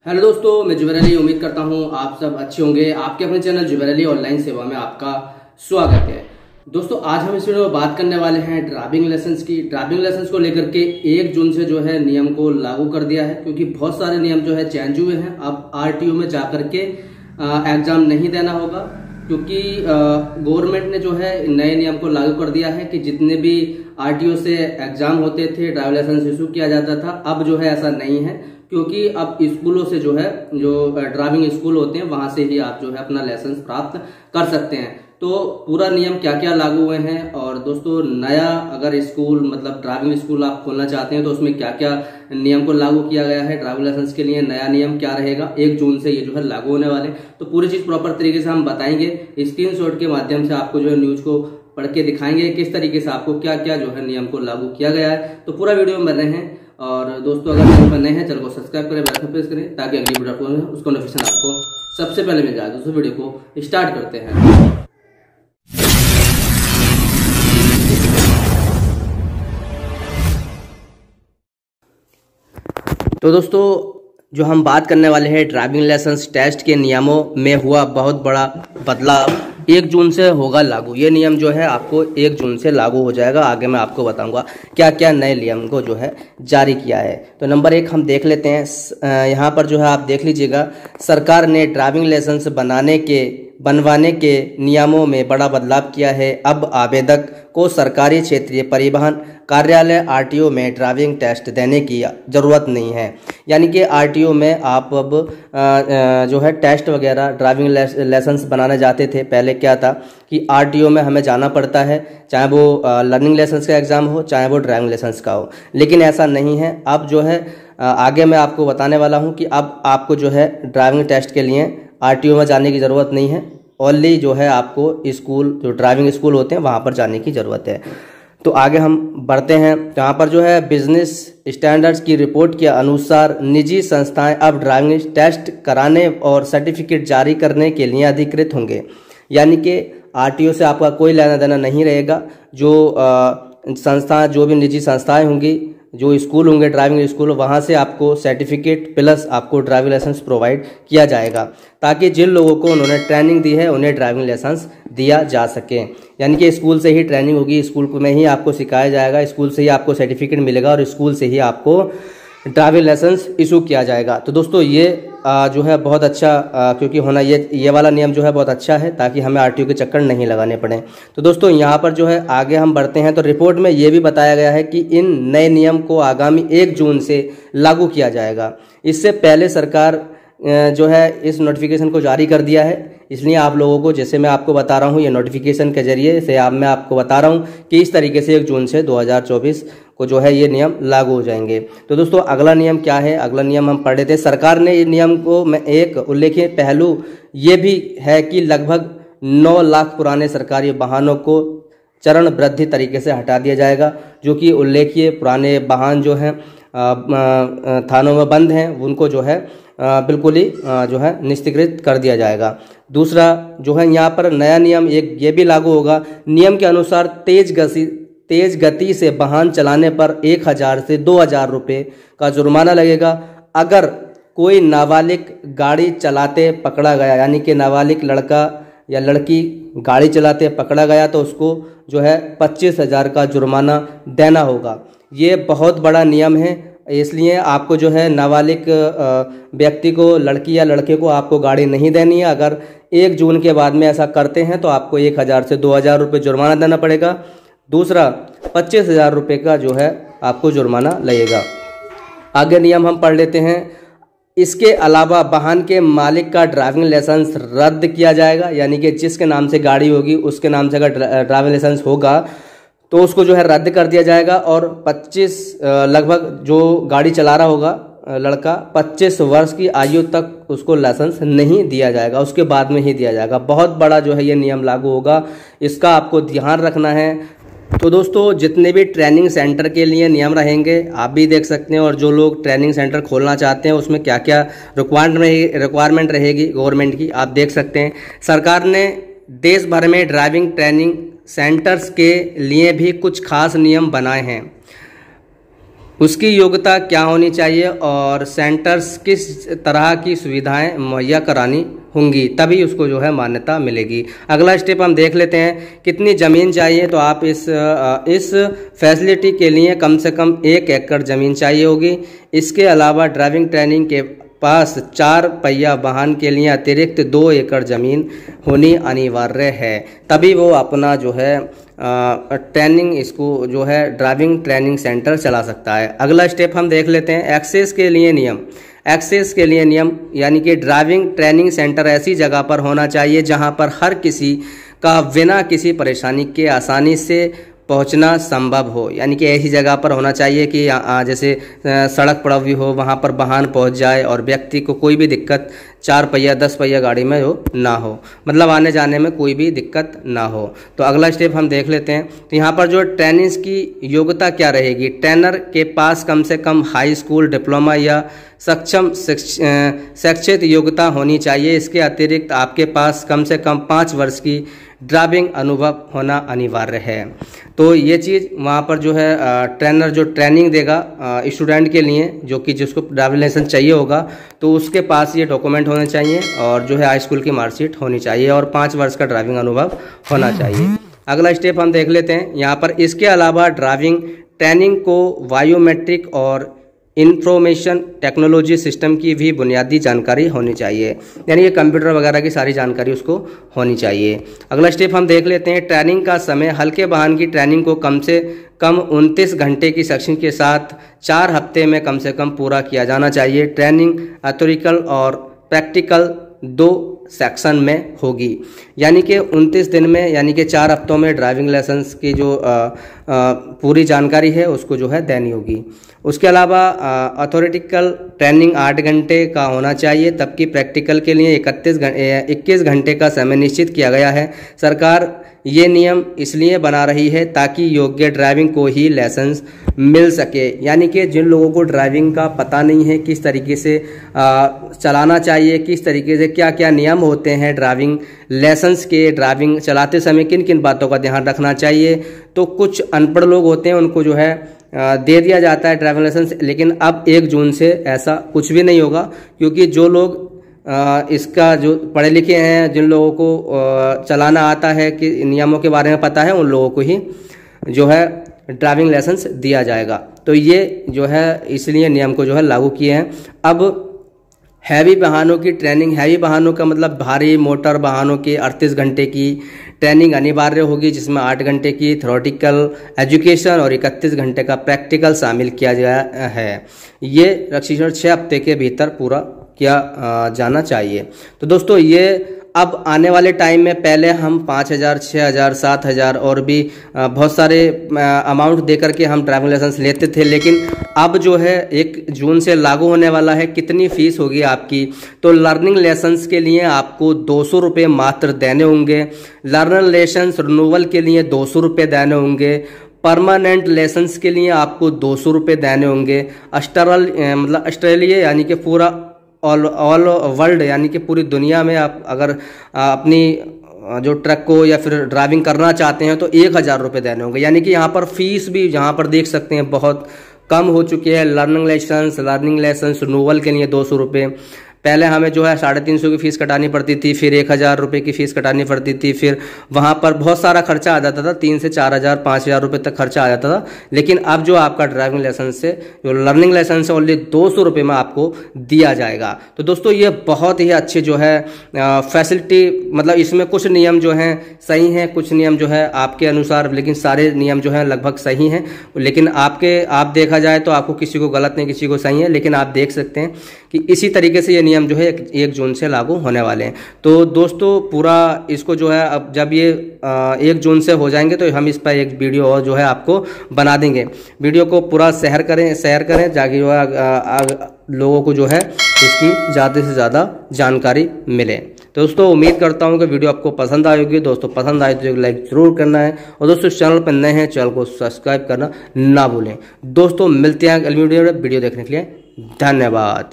Hello दोस्तों, मैं जुबैर अली। उम्मीद करता हूँ आप सब अच्छे होंगे। आपके अपने चैनल जुबैर अली ऑनलाइन सेवा में आपका स्वागत है। दोस्तों, आज हम इस वीडियो में बात करने वाले हैं ड्राइविंग लाइसेंस की। ड्राइविंग लाइसेंस को लेकर के 1 जून से जो है नियम को लागू कर दिया है, क्योंकि बहुत सारे नियम जो है चेंज हुए हैं। अब आरटीओ में जाकर के एग्जाम नहीं देना होगा, क्योंकि गवर्नमेंट ने जो है नए नियम को लागू कर दिया है कि जितने भी आरटीओ से एग्जाम होते थे, ड्राइविंग लाइसेंस इशू किया जाता था, अब जो है ऐसा नहीं है। क्योंकि अब स्कूलों से जो है, जो ड्राइविंग स्कूल होते हैं, वहां से ही आप जो है अपना लाइसेंस प्राप्त कर सकते हैं। तो पूरा नियम क्या क्या लागू हुए हैं, और दोस्तों नया अगर स्कूल मतलब ड्राइविंग स्कूल आप खोलना चाहते हैं तो उसमें क्या क्या नियम को लागू किया गया है, ड्राइविंग लाइसेंस के लिए नया नियम क्या रहेगा, 1 जून से ये जो है लागू होने वाले। तो पूरी चीज प्रॉपर तरीके से हम बताएंगे। स्क्रीनशॉट के माध्यम से आपको जो है न्यूज को पढ़ के दिखाएंगे किस तरीके से आपको क्या क्या जो है नियम को लागू किया गया है। तो पूरा वीडियो में बन रहे हैं। और दोस्तों, अगर चैनल पर नए हैं, चैनल को सब्सक्राइब करें, बेल आइकन प्रेस करें, ताकि अगली वीडियो उसका नोटिफिकेशन आपको सबसे पहले मिल जाए। दोस्तों, वीडियो को स्टार्ट करते हैं। तो दोस्तों, जो हम बात करने वाले हैं ड्राइविंग लाइसेंस टेस्ट के नियमों में हुआ बहुत बड़ा बदलाव 1 जून से होगा लागू। ये नियम जो है आपको 1 जून से लागू हो जाएगा। आगे मैं आपको बताऊंगा क्या क्या नए नियम को जो है जारी किया है। तो नंबर 1 हम देख लेते हैं। यहाँ पर जो है आप देख लीजिएगा, सरकार ने ड्राइविंग लाइसेंस बनवाने के नियमों में बड़ा बदलाव किया है। अब आवेदक को सरकारी क्षेत्रीय परिवहन कार्यालय आरटीओ में ड्राइविंग टेस्ट देने की ज़रूरत नहीं है। यानी कि आरटीओ में आप अब जो है टेस्ट वगैरह ड्राइविंग लाइसेंस बनाने जाते थे। पहले क्या था कि आरटीओ में हमें जाना पड़ता है, चाहे वो लर्निंग लाइसेंस का एग्ज़ाम हो, चाहे वो ड्राइविंग लाइसेंस का हो। लेकिन ऐसा नहीं है। अब जो है आगे मैं आपको बताने वाला हूँ कि अब आपको जो है ड्राइविंग टेस्ट के लिए आरटीओ में जाने की ज़रूरत नहीं है। ओनली जो है आपको स्कूल, जो ड्राइविंग स्कूल होते हैं, वहाँ पर जाने की ज़रूरत है। तो आगे हम बढ़ते हैं। यहाँ पर जो है बिजनेस स्टैंडर्ड्स की रिपोर्ट के अनुसार निजी संस्थाएं अब ड्राइविंग टेस्ट कराने और सर्टिफिकेट जारी करने के लिए अधिकृत होंगे। यानी कि आरटीओ से आपका कोई लेना देना नहीं रहेगा। जो संस्था, जो भी निजी संस्थाएं होंगी, जो स्कूल होंगे ड्राइविंग स्कूल, वहाँ से आपको सर्टिफिकेट प्लस आपको ड्राइविंग लाइसेंस प्रोवाइड किया जाएगा, ताकि जिन लोगों को उन्होंने ट्रेनिंग दी है उन्हें ड्राइविंग लाइसेंस दिया जा सके। यानी कि स्कूल से ही ट्रेनिंग होगी, स्कूल में ही आपको सिखाया जाएगा, स्कूल से ही आपको सर्टिफिकेट मिलेगा और स्कूल से ही आपको ड्राइविंग लाइसेंस इशू किया जाएगा। तो दोस्तों, ये जो है बहुत अच्छा, क्योंकि होना ये वाला नियम जो है बहुत अच्छा है, ताकि हमें आरटीओ के चक्कर नहीं लगाने पड़े। तो दोस्तों, यहाँ पर जो है आगे हम बढ़ते हैं। तो रिपोर्ट में ये भी बताया गया है कि इन नए नियम को आगामी 1 जून से लागू किया जाएगा। इससे पहले सरकार जो है इस नोटिफिकेशन को जारी कर दिया है। इसलिए आप लोगों को, जैसे मैं आपको बता रहा हूँ, ये नोटिफिकेशन के जरिए से मैं आपको बता रहा हूँ कि इस तरीके से 1 जून से 2024 को जो है ये नियम लागू हो जाएंगे। तो दोस्तों, अगला नियम क्या है, अगला नियम हम पढ़ लेते हैं। सरकार ने इस नियम को में एक उल्लेखनीय पहलू ये भी है कि लगभग 9 लाख पुराने सरकारी वाहनों को चरण वृद्धि तरीके से हटा दिया जाएगा। जो कि उल्लेखनीय पुराने वाहन जो हैं थानों में बंद हैं, उनको जो है बिल्कुल ही जो है निष्क्रिय कर दिया जाएगा। दूसरा जो है यहाँ पर नया नियम एक ये भी लागू होगा। नियम के अनुसार तेज गति से वाहन चलाने पर 1000 से 2000 रुपये का जुर्माना लगेगा। अगर कोई नाबालिग गाड़ी चलाते पकड़ा गया, यानी कि नाबालिग लड़का या लड़की गाड़ी चलाते पकड़ा गया, तो उसको जो है 25,000 का जुर्माना देना होगा। ये बहुत बड़ा नियम है, इसलिए आपको जो है नाबालिग व्यक्ति को, लड़की या लड़के को आपको गाड़ी नहीं देनी है। अगर 1 जून के बाद में ऐसा करते हैं तो आपको 1000 से 2000 रुपये जुर्माना देना पड़ेगा। दूसरा, 25,000 रुपये का जो है आपको जुर्माना लगेगा। आगे नियम हम पढ़ लेते हैं। इसके अलावा वाहन के मालिक का ड्राइविंग लाइसेंस रद्द किया जाएगा। यानी कि जिसके नाम से गाड़ी होगी, उसके नाम से अगर ड्राइविंग लाइसेंस होगा तो उसको जो है रद्द कर दिया जाएगा। और 25 लगभग जो गाड़ी चला रहा होगा लड़का, 25 वर्ष की आयु तक उसको लाइसेंस नहीं दिया जाएगा, उसके बाद में ही दिया जाएगा। बहुत बड़ा जो है ये नियम लागू होगा, इसका आपको ध्यान रखना है। तो दोस्तों, जितने भी ट्रेनिंग सेंटर के लिए नियम रहेंगे आप भी देख सकते हैं, और जो लोग ट्रेनिंग सेंटर खोलना चाहते हैं उसमें क्या क्या रिक्वायरमेंट रहेगी गवर्नमेंट की, आप देख सकते हैं। सरकार ने देश भर में ड्राइविंग ट्रेनिंग सेंटर्स के लिए भी कुछ खास नियम बनाए हैं। उसकी योग्यता क्या होनी चाहिए और सेंटर्स किस तरह की सुविधाएं मुहैया करानी होंगी, तभी उसको जो है मान्यता मिलेगी। अगला स्टेप हम देख लेते हैं, कितनी ज़मीन चाहिए। तो आप इस फैसिलिटी के लिए कम से कम 1 एकड़ ज़मीन चाहिए होगी। इसके अलावा ड्राइविंग ट्रेनिंग के पास 4 पहिया वाहन के लिए अतिरिक्त 2 एकड़ ज़मीन होनी अनिवार्य है, तभी वो अपना जो है ट्रेनिंग इसको जो है ड्राइविंग ट्रेनिंग सेंटर चला सकता है। अगला स्टेप हम देख लेते हैं, एक्सेस के लिए नियम। एक्सेस के लिए नियम यानी कि ड्राइविंग ट्रेनिंग सेंटर ऐसी जगह पर होना चाहिए जहां पर हर किसी का बिना किसी परेशानी के आसानी से पहुंचना संभव हो। यानी कि ऐसी जगह पर होना चाहिए कि जैसे सड़क पड़ा हुई हो, वहां पर वाहन पहुंच जाए और व्यक्ति को कोई भी दिक्कत 4 पहिया 10 पहिया गाड़ी में हो ना हो, मतलब आने जाने में कोई भी दिक्कत ना हो। तो अगला स्टेप हम देख लेते हैं। तो यहाँ पर जो ट्रेनिंग्स की योग्यता क्या रहेगी, ट्रेनर के पास कम से कम हाई स्कूल डिप्लोमा या सक्षम शैक्षिक योग्यता होनी चाहिए। इसके अतिरिक्त आपके पास कम से कम 5 वर्ष की ड्राइविंग अनुभव होना अनिवार्य है। तो ये चीज़ वहाँ पर जो है ट्रेनर जो ट्रेनिंग देगा स्टूडेंट के लिए, जो कि जिसको ड्राइविंग लाइसेंस चाहिए होगा, तो उसके पास ये डॉक्यूमेंट होने चाहिए और जो है हाई स्कूल की मार्कशीट होनी चाहिए और 5 वर्ष का ड्राइविंग अनुभव होना चाहिए। अगला स्टेप हम देख लेते हैं यहाँ पर। इसके अलावा ड्राइविंग ट्रेनिंग को बायोमेट्रिक और इंफॉर्मेशन टेक्नोलॉजी सिस्टम की भी बुनियादी जानकारी होनी चाहिए, यानी ये कंप्यूटर वगैरह की सारी जानकारी उसको होनी चाहिए। अगला स्टेप हम देख लेते हैं, ट्रेनिंग का समय। हल्के वाहन की ट्रेनिंग को कम से कम 29 घंटे की सेक्शन के साथ 4 हफ्ते में कम से कम पूरा किया जाना चाहिए। ट्रेनिंग थ्योरिटिकल और प्रैक्टिकल 2 सेक्शन में होगी, यानी कि 29 दिन में, यानी कि 4 हफ्तों में ड्राइविंग लाइसेंस की जो पूरी जानकारी है उसको जो है देनी होगी। उसके अलावा अथॉरिटिकल ट्रेनिंग 8 घंटे का होना चाहिए, तबकि प्रैक्टिकल के लिए 21 घंटे का समय निश्चित किया गया है। सरकार ये नियम इसलिए बना रही है ताकि योग्य ड्राइविंग को ही लाइसेंस मिल सके, यानी कि जिन लोगों को ड्राइविंग का पता नहीं है, किस तरीके से चलाना चाहिए, किस तरीके से क्या क्या नियम होते हैं ड्राइविंग लाइसेंस के, ड्राइविंग चलाते समय किन किन बातों का ध्यान रखना चाहिए, तो कुछ अनपढ़ लोग होते हैं उनको जो है दे दिया जाता है ड्राइविंग लाइसेंस। लेकिन अब 1 जून से ऐसा कुछ भी नहीं होगा, क्योंकि जो लोग इसका जो पढ़े लिखे हैं, जिन लोगों को चलाना आता है, कि नियमों के बारे में पता है, उन लोगों को ही जो है ड्राइविंग लाइसेंस दिया जाएगा। तो ये जो है इसलिए नियम को जो है लागू किए हैं। अब हैवी वाहनों की ट्रेनिंग, हैवी वाहनों का मतलब भारी मोटर वाहनों की 38 घंटे की ट्रेनिंग अनिवार्य होगी, जिसमें 8 घंटे की थ्योरेटिकल एजुकेशन और 31 घंटे का प्रैक्टिकल शामिल किया गया है। ये प्रशिक्षण 6 हफ्ते के भीतर पूरा किया जाना चाहिए। तो दोस्तों ये अब आने वाले टाइम में, पहले हम 5,000, 6,000, 7,000 और भी बहुत सारे अमाउंट देकर के हम ड्राइविंग लाइसेंस लेते थे, लेकिन अब जो है 1 जून से लागू होने वाला है। कितनी फीस होगी आपकी, तो लर्निंग लाइसेंस के लिए आपको 200 रुपये मात्र देने होंगे। लर्नर लाइसेंस रिन्यूअल के लिए 200 रुपये देने होंगे। परमानेंट लाइसेंस के लिए आपको 200 रुपये देने होंगे। ऑस्ट्रेलिया यानी कि पूरा ऑल वर्ल्ड, यानी कि पूरी दुनिया में आप अगर अपनी जो ट्रक को या फिर ड्राइविंग करना चाहते हैं तो 1,000 रुपये देने होंगे। यानी कि यहाँ पर फीस भी यहाँ पर देख सकते हैं बहुत कम हो चुकी है। लर्निंग लाइसेंस रिन्यूअल के लिए 200 रुपये, पहले हमें जो है 350 की फीस कटानी पड़ती थी, फिर 1,000 रुपये की फीस कटानी पड़ती थी, फिर वहाँ पर बहुत सारा खर्चा आ जाता था, 3 से 4,000 5,000 रुपये तक खर्चा आ जाता था। लेकिन अब जो आपका ड्राइविंग लाइसेंस से जो लर्निंग लाइसेंस है ओनली 200 रुपये में आपको दिया जाएगा। तो दोस्तों ये बहुत ही अच्छी जो है फैसिलिटी, मतलब इसमें कुछ नियम जो हैं सही हैं, कुछ नियम जो है आपके अनुसार, लेकिन सारे नियम जो हैं लगभग सही हैं। लेकिन आप देखा जाए तो आपको किसी को गलत नहीं, किसी को सही है, लेकिन आप देख सकते हैं कि इसी तरीके से ये नियम जो है 1 जून से लागू होने वाले हैं। तो दोस्तों पूरा इसको जो है अब जब ये 1 जून से हो जाएंगे तो हम इस पर एक वीडियो और जो है आपको बना देंगे। वीडियो को पूरा शेयर करें ताकि जो है लोगों को जो है इसकी ज़्यादा से ज़्यादा जानकारी मिले। तो दोस्तों उम्मीद करता हूँ कि वीडियो आपको पसंद आई होगी। दोस्तों पसंद आए तो एक लाइक जरूर करना है, और दोस्तों चैनल पर नए हैं चैनल को सब्सक्राइब करना ना भूलें। दोस्तों मिलते हैं अगली वीडियो देखने के लिए, धन्यवाद।